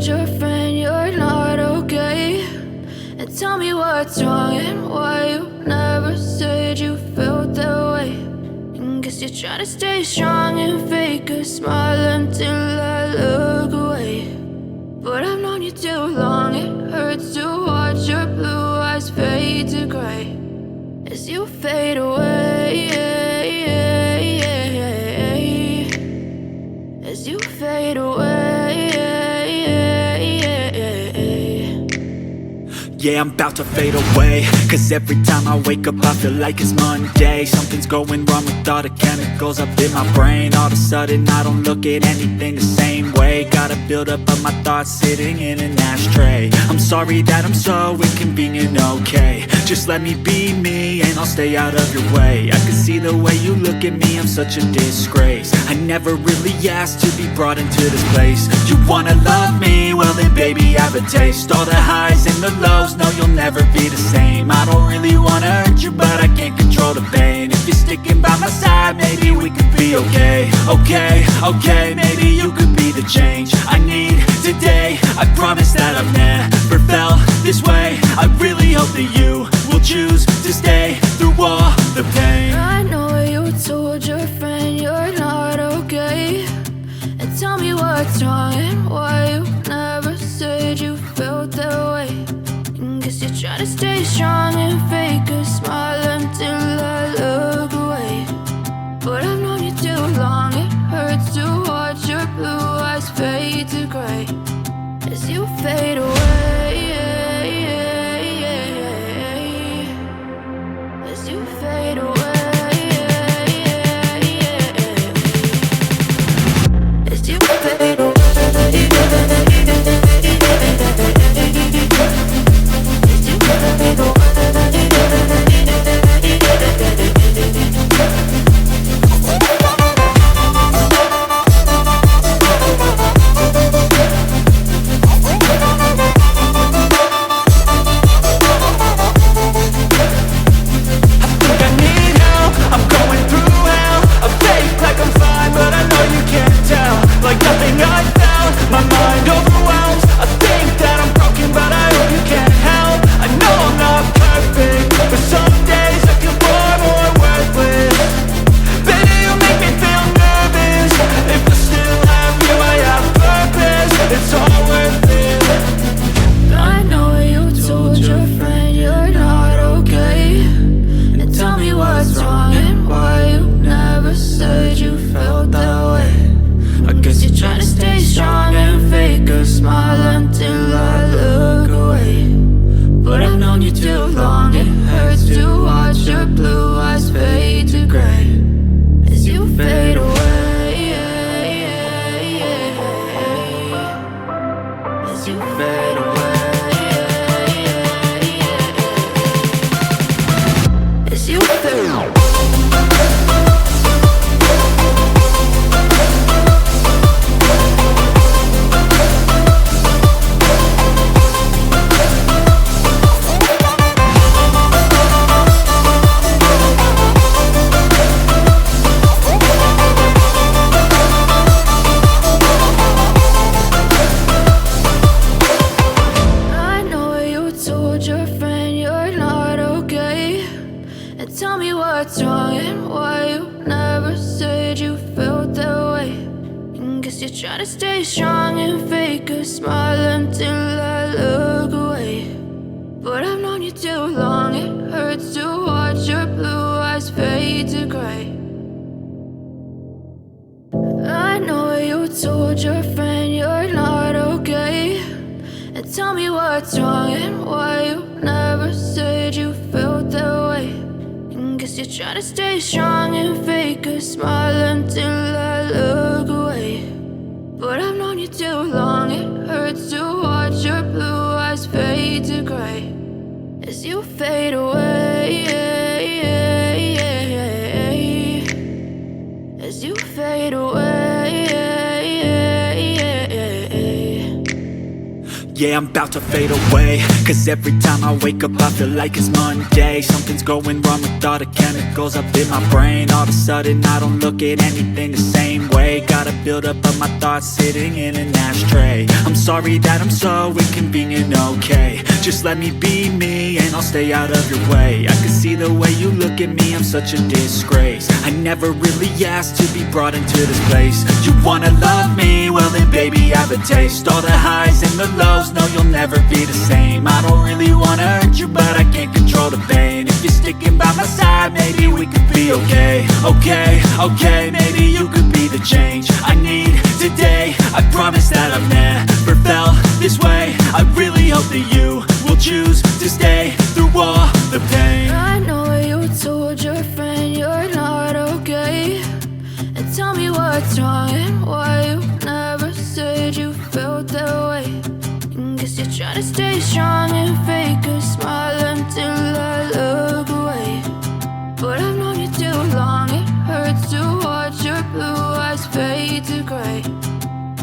told your friend you're not okay? And tell me what's wrong and why you never said you felt that way. And guess you're trying to stay strong and fake a smile until I look away. But I've known you too long, it hurts to watch your blue eyes fade to gray as you fade away, as you fade away. Yeah, I'm about to fade away, cause every time I wake up I feel like it's Monday. Something's going wrong with all the chemicals up in my brain. All of a sudden I don't look at anything the same way. Got a build-up of my thoughts sitting in an ashtray. I'm sorry that I'm so inconvenient, okay? Just let me be me and I'll stay out of your way. I can see the way you look at me, I'm such a disgrace. I never really asked to be brought into this place. You wanna love me? Well then baby, have a taste. All the highs and the lows, no, you'll never be the same. I don't really wanna hurt you, but I can't control the pain. If you're sticking by my side, maybe we could be okay. Okay, maybe you could be the change I need today. I promise that I've never felt this way. I really hope that you will choose to stay through all the pain. I know you told your friend you're not okay. And tell me what's wrong and why you never said you felt that way. Guess you're trying to stay strong and fake a smile until I look away. But I've known you too long, it hurts to watch your blue eyes fade to gray as you fade away, as you fade away, as you fade away. Yeah, I'm about to fade away, cause every time I wake up I feel like it's Monday. Something's going wrong with all the chemicals up in my brain. All of a sudden I don't look at anything the same way. Gotta build up of my thoughts sitting in an ashtray. I'm sorry that I'm so inconvenient, okay. Just let me be me and I'll stay out of your way. I can see the way you look at me, I'm such a disgrace. I never really asked to be brought into this place. You wanna love me? Well then baby, have a taste. All the highs and the lows, no you'll never be the same. I don't really wanna hurt you, but I can't control the pain. If you're sticking by my side, maybe we could be okay. Okay, maybe you could be the change I need today. I promise that I've never felt this way. I really hope that you will choose to stay through all the pain. I know you told your friend you're not okay, and tell me what's wrong and why you never said you felt that way. Guess you're trying to stay strong and fake a smile until I look away. But I've known you too long, it hurts to watch your blue eyes fade to gray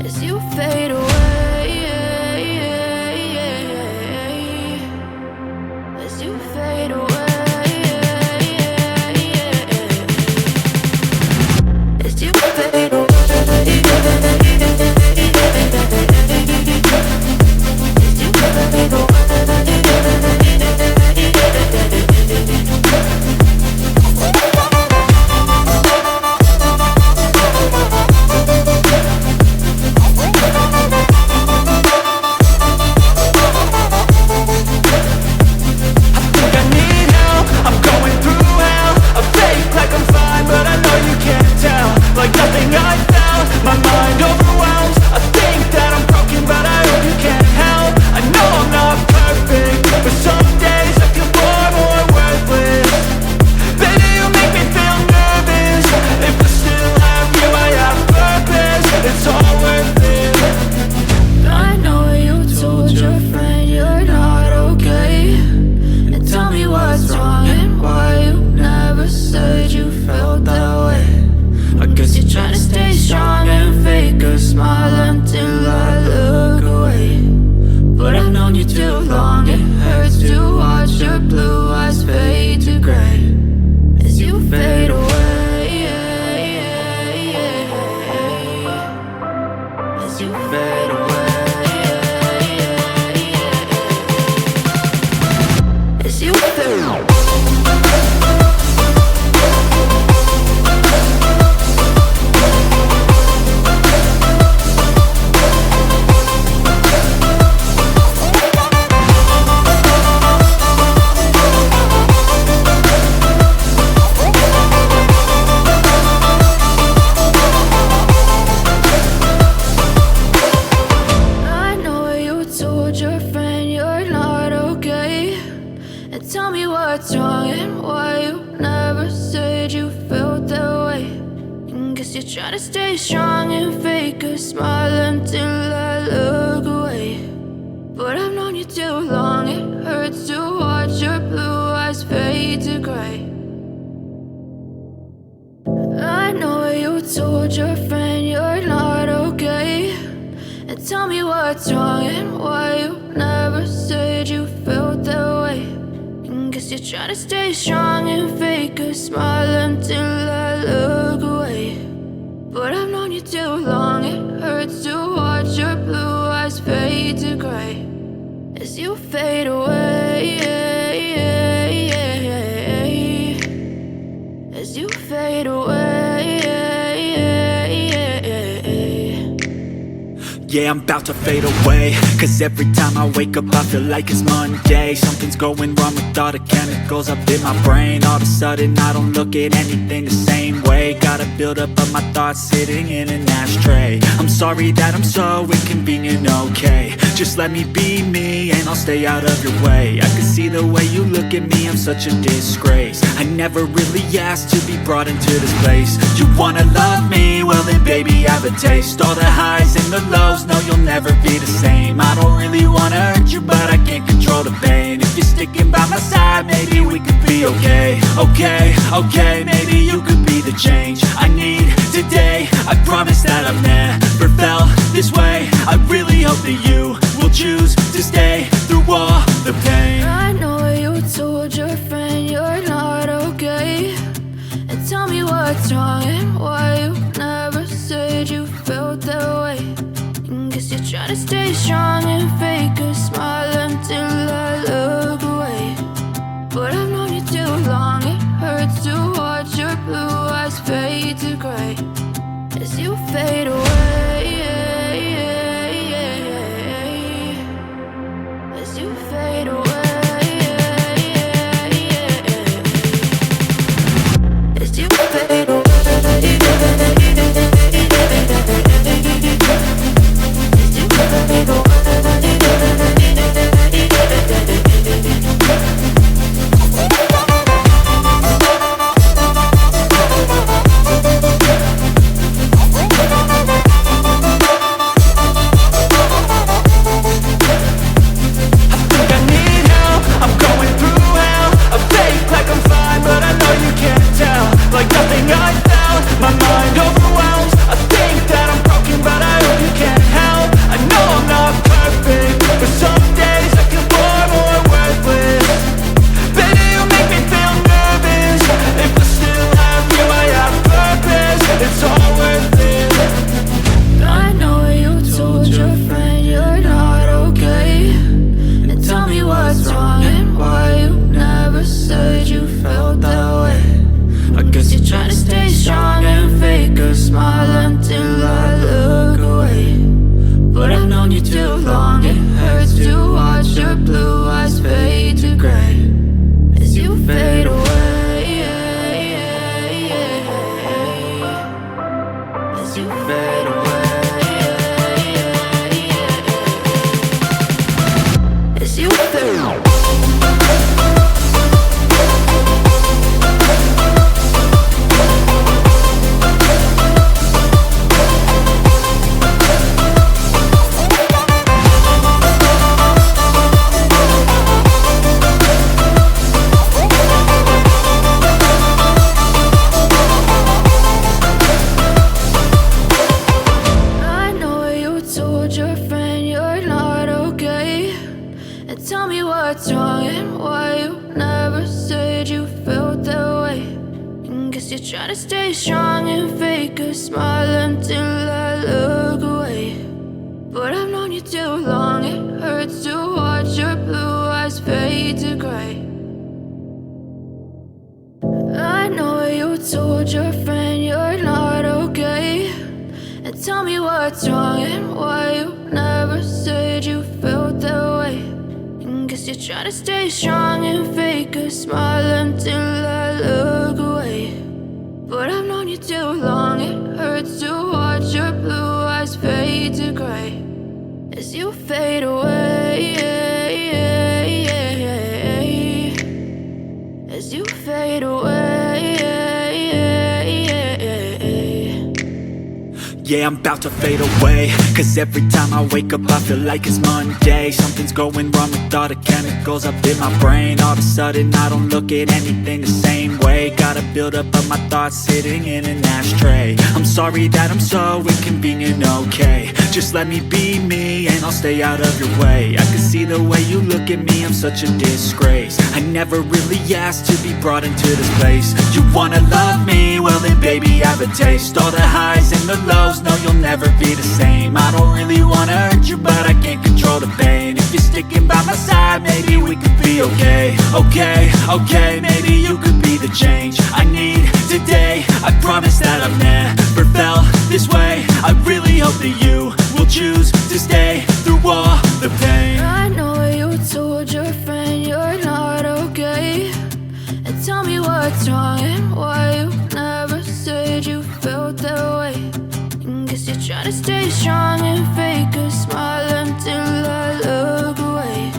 as you fade away. As you fade away. As you fade away. Try to stay strong and fake a smile until I look away. But I've known you too long, it hurts to watch your blue eyes fade to gray. I know you told your friend you're not okay, and tell me what's wrong and why you never said you felt that way. Guess you're trying to stay strong and fake a smile until I look away. But I've known you too long, it hurts to watch your blue eyes fade to gray as you fade away. As you fade away. Yeah, I'm about to fade away, cause every time I wake up I feel like it's Monday. Something's going wrong with all the chemicals up in my brain. All of a sudden I don't look at anything the same way. Gotta build up of my thoughts sitting in an ashtray. I'm sorry that I'm so inconvenient, okay. Just let me be me and I'll stay out of your way. I can see the way you look at me, I'm such a disgrace. I never really asked to be brought into this place. You wanna love me? Well then baby, have a taste. All the highs and the lows, no you'll never be the same. I don't really wanna hurt you, but I can't control the pain. If you're sticking by my side, maybe we could be okay. Okay, maybe you could be the change I need today. I promise that I've never felt this way. I really hope that you will will choose to stay through all the pain. I know you told your friend you're not okay, and tell me what's wrong and why you never said you felt that way. And guess you're trying to stay strong and fake a smile until I look away. But I've known you too long, it hurts to watch your blue eyes fade to gray as you fade away. As you fade away. As you fade away. As you fade away. Like nothing I felt, my mind overwhelms. I think that I'm broken, but I hope you can't help. I know I'm not perfect, but some days I feel far more worthless. Baby, you make me feel nervous. If I still have you, I have purpose. It's all worth it. I know you told your friend you're not okay, and tell me what's wrong and why you never said you felt that way. I guess you're trying to stay strong and fake a smile until I look away. But I've known you too long, it hurts to watch your blue eyes fade to gray as you fade away. As you fade away. As you fade away. Tell me what's wrong and why you never said you felt that way. And guess you're trying to stay strong and fake a smile until I look away. But I've known you too long, it hurts to watch your blue eyes fade to gray. I know you told your friend you're not okay, and tell me what's wrong and why you never said you felt that way. Guess you're trying to stay strong and fake a smile until I look away. But I've known you too long, it hurts to watch your blue eyes fade to gray as you fade away. As you fade away. Yeah, I'm about to fade away, cause every time I wake up I feel like it's Monday. Something's going wrong with all the chemicals up in my brain. All of a sudden I don't look at anything the same way. Gotta build up of my thoughts sitting in an ashtray. I'm sorry that I'm so inconvenient, okay. Just let me be me and I'll stay out of your way. I can see the way you look at me, I'm such a disgrace. I never really asked to be brought into this place. You wanna love me? Well then baby have a taste. All the highs and the lows, no you'll never be the same. I don't really wanna hurt you, but I can't control the pain. If you're sticking by my side, maybe we could be okay. Okay, maybe you could be the change I need today. I promise that I've never felt this way. I really hope that you will choose to stay through all the pain. I know you told your friend you're not okay, and tell me what's wrong and why you never said you felt that way. And guess you're trying to stay strong and fake a smile until I look away.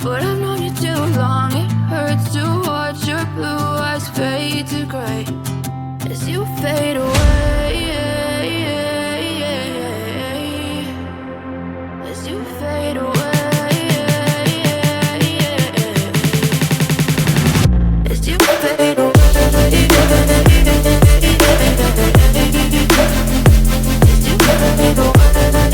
But I've known you too long, it hurts to watch your blue eyes fade to gray as you fade away. As you fade away. As you fade away. As you fade away.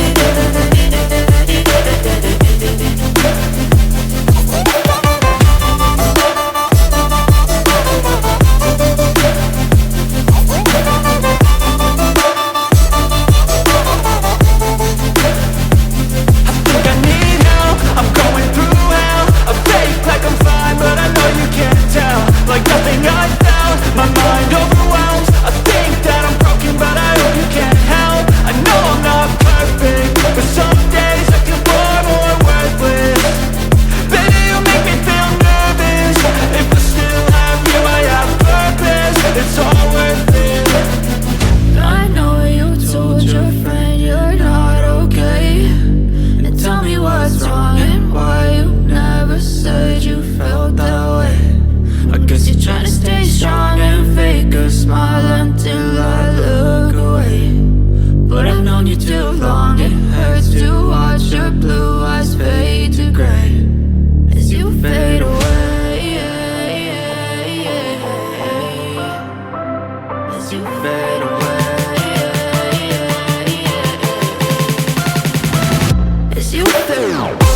Is you feel